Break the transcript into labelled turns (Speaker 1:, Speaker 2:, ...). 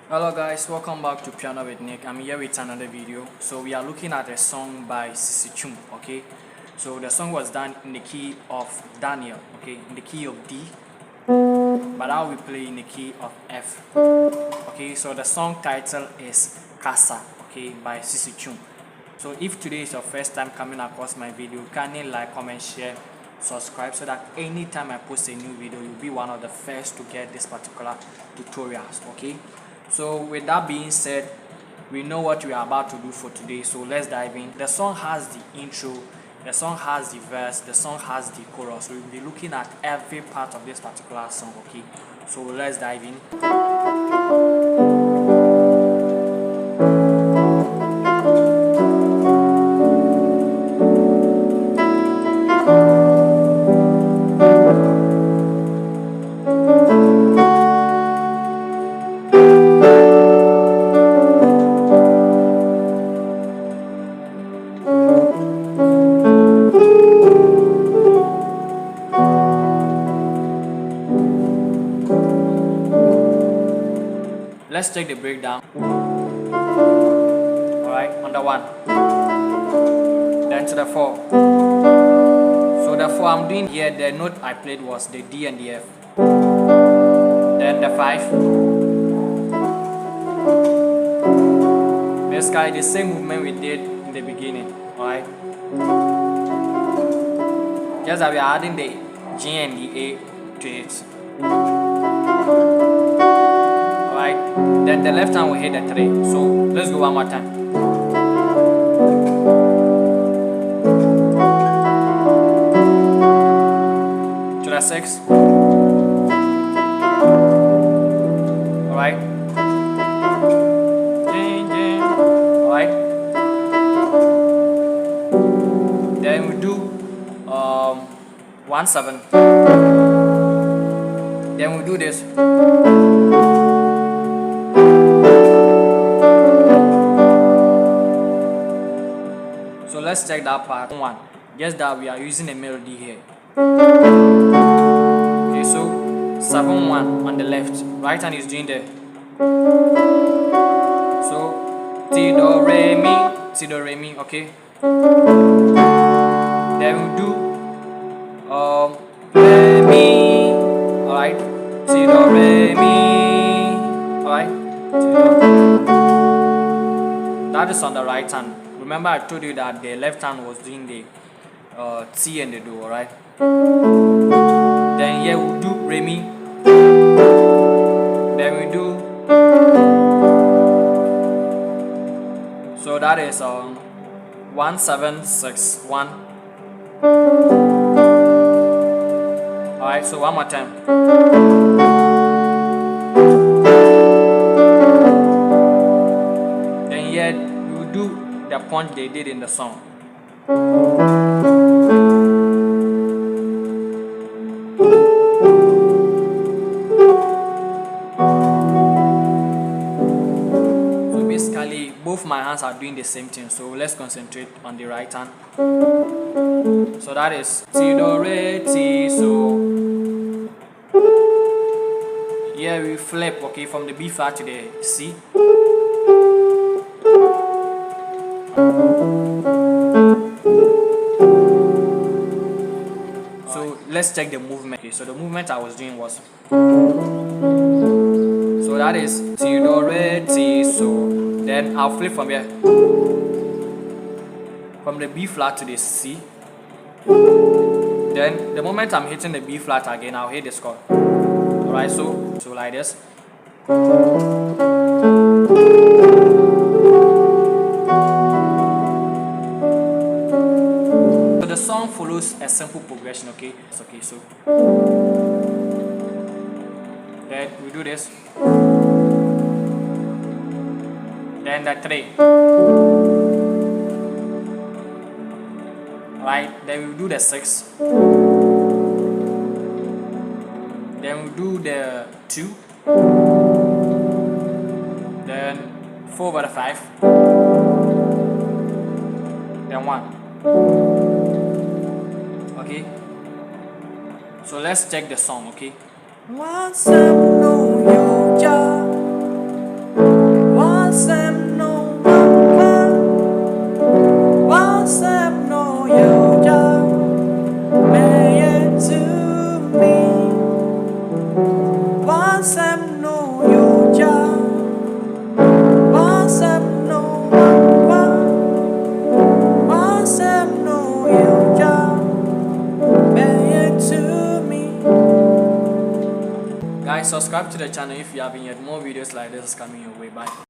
Speaker 1: Hello guys, welcome back to Piano with Nick. I'm here with another video. So we are looking at a song by Cece Twum, okay? So the song was done in the key of Daniel, okay? In the key of D, but now we play in the key of F, okay? So the song title is Kasa, okay, by Cece Twum. So if today is your first time coming across my video, kindly like, comment, share, subscribe so that anytime I post a new video, you'll be one of the first to get this particular tutorials, okay? So with that being said, we know what we are about to do for today, so let's dive in. The song has the intro, the song has the verse, the song has the chorus. So we'll be looking at every part of this particular song, okay? So let's dive in. Let's check the breakdown. Alright, on the 1, then to the 4. So the 4 I'm doing here, the note I played was the D and the F. Then the 5. Basically the same movement we did in the beginning. Alright. Just that we are adding the G and the A to it. Then the left hand will hit the 3. So let's go one more time. To the 6. Alright. Alright. Then we do 1 7. Then we do this. So let's check that part 1. Guess that we are using a melody here. Okay, so 7 1 on the left. Right hand is doing the. So T do re mi, okay. Then we do re mi. Alright. T do re mi. Alright. That is on the right hand. Remember I told you that the left hand was doing the T and the Do, alright? Then here we do Re Mi. Then we do. So that is 1 7 6 1. Alright, so one more time. Then here we do the punch they did in the song. So basically both my hands are doing the same thing, so let's concentrate on the right hand. So that is T do re T. So here we flip, okay, from the B flat to the C. So let's check the movement. Okay, so the movement I was doing was. So that is T do re T. So then I'll flip from here, from the B flat to the C. Then the moment I'm hitting the B flat again, I'll hit this chord. Alright, so like this. The song follows a simple progression, okay? Okay, so then we do this. Then the 3. Right, then we do the 6. Then we do the 2. Then 4 over the 5. Then 1. Okay, so let's check the song, okay? Once I know you, subscribe to the channel if you haven't yet. More videos like this is coming your way. Bye.